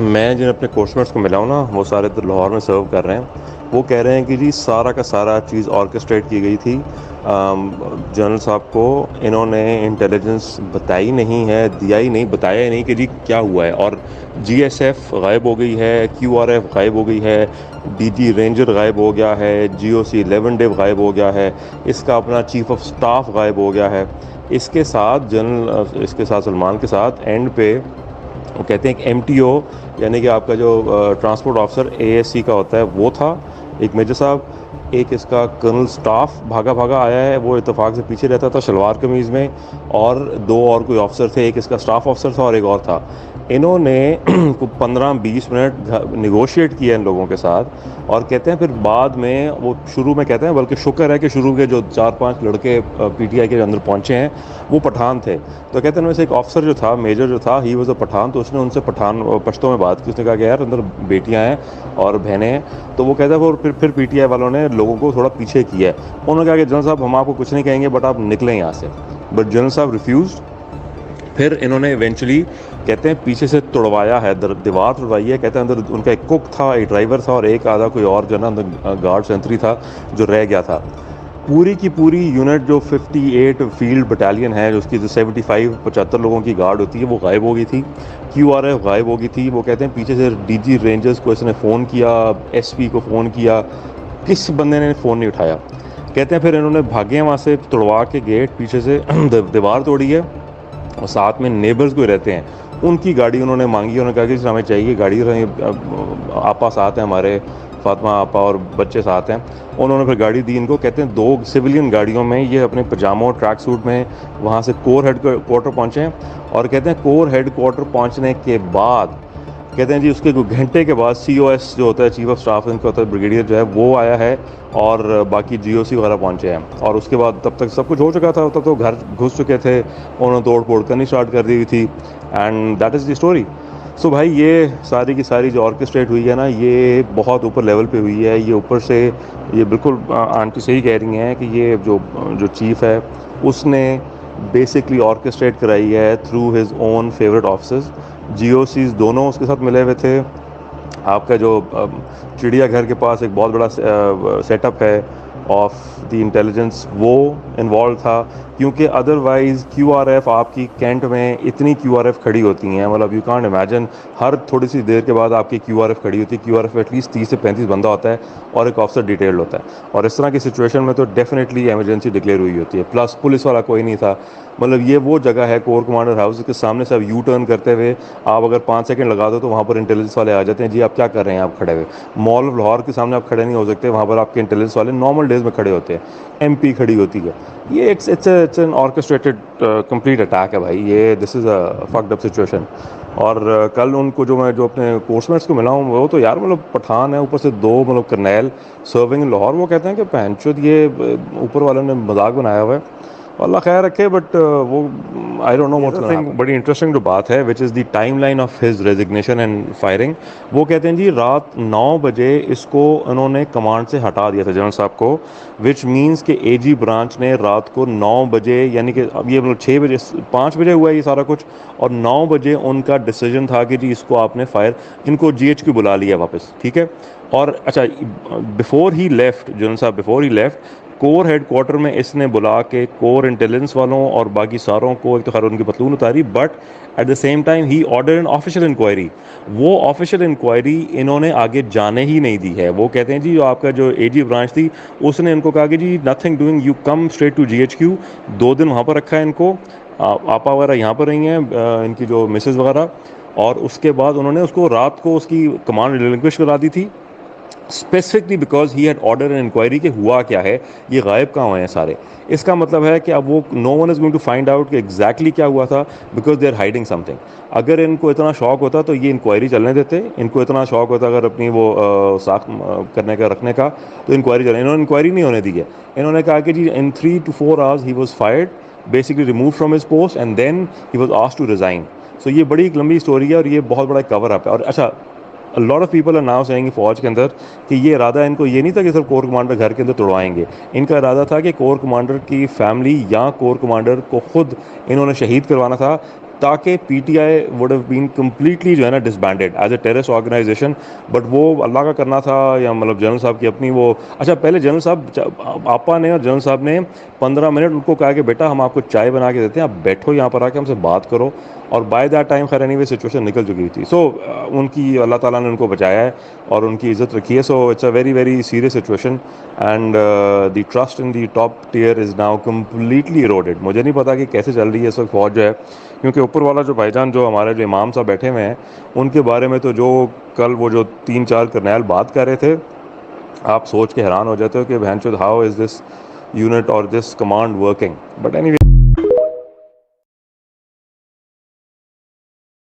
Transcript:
मैं जिन अपने कोर्समेट्स को मिला हूँ ना, वो सारे तो लाहौर में सर्व कर रहे हैं। वो कह रहे हैं कि जी सारा का सारा चीज़ ऑर्केस्ट्रेट की गई थी। जनरल साहब को इन्होंने इंटेलिजेंस बताई नहीं है, दिया ही नहीं, बताया ही नहीं कि जी क्या हुआ है। और जीएसएफ गायब हो गई है, क्यूआरएफ गायब हो गई है, डीजी रेंजर गायब हो गया है, जीओसी 11 डेव गायब हो गया है, इसका अपना चीफ ऑफ स्टाफ गायब हो गया है। इसके साथ सलमान के साथ एंड पे वो कहते हैं एक एमटीओ, यानी कि आपका जो ट्रांसपोर्ट ऑफिसर एएससी का होता है वो था, एक मेजर साहब। एक इसका कर्नल स्टाफ भागा भागा आया है, वो इत्तेफाक से पीछे रहता था शलवार कमीज़ में। और दो और कोई ऑफिसर थे, एक इसका स्टाफ ऑफिसर था और एक और था। इन्होंने 15-20 मिनट निगोशिएट किया इन लोगों के साथ। और कहते हैं फिर बाद में वो शुरू में कहते हैं, बल्कि शुक्र है कि शुरू के जो 4-5 लड़के पीटीआई के अंदर पहुंचे हैं वो पठान थे। तो कहते हैं उनमें से एक ऑफिसर जो था, मेजर जो था, ही वॉज अ पठान। तो उसने उनसे पठान पश्तो में बात की। उसने कहा कि यार अंदर बेटियां हैं और बहनें हैं। तो वो कहता है वो फिर पीटीआई वालों ने लोगों को थोड़ा पीछे किया है। उन्होंने कहा कि जनरल साहब हम आपको कुछ नहीं कहेंगे, बट आप निकलें यहाँ से। बट जनरल साहब रिफ्यूज़। फिर इन्होंने इवेंचुअली कहते हैं पीछे से तोड़वाया है, दीवार तोड़वाई है। कहते हैं अंदर उनका एक कुक था, एक ड्राइवर था और एक आधा कोई और जो ना अंदर गार्ड सेंट्री था जो रह गया था। पूरी की पूरी यूनिट जो 58 फील्ड बटालियन है, जो उसकी जो 75 लोगों की गार्ड होती है, वो गायब हो गई थी। क्यूआरएफ गायब हो गई थी। वो कहते हैं पीछे से डीजी रेंजर्स को इसने फ़ोन किया, एसपी को फ़ोन किया, किस बंदे ने फ़ोन नहीं उठाया। कहते हैं फिर इन्होंने भागे वहाँ से, तोड़वा के गेट पीछे से दीवार तोड़ी है। और साथ में नेबर्स कोई रहते हैं, उनकी गाड़ी उन्होंने मांगी। उन्होंने कहा कि हमें चाहिए गाड़ी, आपा साथ हैं हमारे, फातिमा आपा और बच्चे साथ हैं। उन्होंने फिर गाड़ी दी इनको। कहते हैं 2 सिविलियन गाड़ियों में ये अपने पजामों ट्रैक सूट में वहाँ से कोर हेड क्वार्टर पहुँचे हैं। और कहते हैं कोर हेड क्वार्टर पहुँचने के बाद, कहते हैं जी उसके कुछ घंटे के बाद सीओएस जो होता है, चीफ ऑफ स्टाफ इनका होता है, ब्रिगेडियर जो है वो आया है। और बाकी जीओसी वगैरह पहुंचे हैं। और उसके बाद तब तक सब कुछ हो चुका था, तब तो घर घुस चुके थे, उन्होंने तोड़ फोड़ करनी स्टार्ट कर दी हुई थी। And that is the story. So भाई ये सारी की सारी जो ऑर्केस्ट्रेट हुई है ना, ये बहुत ऊपर लेवल पे हुई है। ये ऊपर से, ये बिल्कुल आंटी सही कह रही हैं कि ये जो चीफ है उसने बेसिकली ऑर्केस्ट्रेट कराई है through his own favourite officers. GOCs दोनों उसके साथ मिले हुए थे। आपका जो चिड़ियाघर के पास एक बहुत बड़ा सेटअप है ऑफ द इंटेलिजेंस, वो इन्वॉल्व था। क्योंकि अदरवाइज़ क्यूआरएफ आपकी कैंट में इतनी क्यूआरएफ खड़ी होती हैं, मतलब यू कांट इमेजिन, हर थोड़ी सी देर के बाद आपकी क्यूआरएफ खड़ी होती है। क्यूआरएफ एटलीस्ट 30 से 35 बंदा होता है और एक ऑफिसर डिटेल्ड होता है। और इस तरह की सिचुएशन में तो डेफिनेटली इमरजेंसी डिक्लेयर हुई होती है। प्लस पुलिस वाला कोई नहीं था। मतलब ये वो जगह है कोर कमांडर हाउस के सामने से अब यू टर्न करते हुए आप अगर 5 सेकंड लगा दो तो वहाँ पर इंटेलिजेंस वाले आ जाते हैं। जी आप क्या कर रहे हैं आप खड़े हुए? मॉल ऑफ लाहौर के सामने आप खड़े नहीं हो सकते, वहाँ पर आपके इंटेलिजेंस वाले नॉर्मल डेज में खड़े होते हैं। एमपी खड़ी होती है। ये it's an orchestrated complete attack है भाई। ये this is a fucked up situation. और कल उनको मैं जो अपने कोर्समेट्स को मिला हूँ, वो तो यार मतलब पठान है, ऊपर से 2 मतलब करनैल सर्विंग इन लाहौर। वो कहते हैं कि पहनचोद ये ऊपर वालों ने मजाक बनाया हुआ है। अल्लाह खैर रखे। बट वो I don't know what's going to happen. बड़ी इंटरेस्टिंग जो बात है, which is the timeline of his resignation and firing. वो कहते हैं जी रात 9 बजे इसको उन्होंने कमांड से हटा दिया था जनरल साहब को। विच मीन्स कि एजी ब्रांच ने रात को 9 बजे, यानी कि अब ये मतलब 6 बजे 5 बजे हुआ है ये सारा कुछ, और 9 बजे उनका डिसीजन था कि जी इसको आपने फायर, इनको जीएचक्यू बुला लिया वापस, ठीक है। और अच्छा, बिफोर ही लेफ्ट जनरल साहब, before he left core head quarter में इसने बुला के कोर इंटेलिजेंस वालों और बाकी सारों को, एक तो खैर उनकी पतलून उतारी, but at the same time he order an official inquiry. वो ऑफिशियल इंक्वायरी इन्होंने आगे जाने ही नहीं दी है। वो कहते हैं जी जो आपका जो एजी ब्रांच थी उसने इनको कहा कि जी nothing doing, you come straight to GHQ. 2 दिन वहाँ पर रखा है इनको। आपा वगैरह यहाँ पर रही हैं, इनकी जो मिसेज वगैरह। और उसके बाद उन्होंने उसको रात को उसकी कमांड रिलिंक्विश करा दी थी, specifically because he had order an inquiry कि हुआ क्या है, ये गायब कहाँ हुए हैं सारे। इसका मतलब है कि अब वो no one is going to find out कि एग्जैक्टली क्या हुआ था, because they are hiding something. अगर इनको इतना शौक होता तो ये इंक्वायरी चलने देते। इनको इतना शौक होता अगर अपनी वो साख करने का, रखने का, तो इंक्वायरी चले। इन्होंने इंक्वायरी नहीं होने दी है। इन्होंने कहा कि जी in 3 to 4 hours he was fired, basically remove from his post, and then he was asked to resign. So ये बड़ी एक लंबी स्टोरी है और ये बहुत बड़ा कवर अप है। और अच्छा, a lot of people are now saying फौज के अंदर कि ये इरादा इनको ये नहीं था कि सिर्फ कोर कमांडर घर के अंदर तोड़वाएंगे। इनका इरादा था कि कोर कमांडर की फैमिली या कोर कमांडर को खुद इन्होंने शहीद करवाना था, ताकि PTI would have been completely जो है ना disbanded as a terrorist organisation. But वो अल्लाह का करना था, या मतलब जनरल साहब की अपनी वो, अच्छा पहले जनरल साहब आपा ने और जनरल साहब ने 15 मिनट उनको कहा कि बेटा हम आपको चाय बना के देते हैं, आप बैठो यहाँ पर आके हमसे बात करो। और बाय दैट टाइम खैर एनीवे सिचुएशन निकल चुकी थी। सो उनकी अल्लाह ताला ने उनको बचाया है और उनकी इज़्ज़त रखी है। So it's a very very serious situation and the trust in the top tier is now completely eroded. मुझे नहीं पता कि कैसे चल रही है इस वक्त फौज जो है, क्योंकि ऊपर वाला जो भाईजान जो हमारे जो इमाम साहब बैठे हुए हैं उनके बारे में तो जो कल वो जो 3-4 करनैल बात कर रहे थे, आप सोच के हैरान हो जाते हो कि बहनचोद हाउ इज़ दिस यूनिट और this command working. But anyway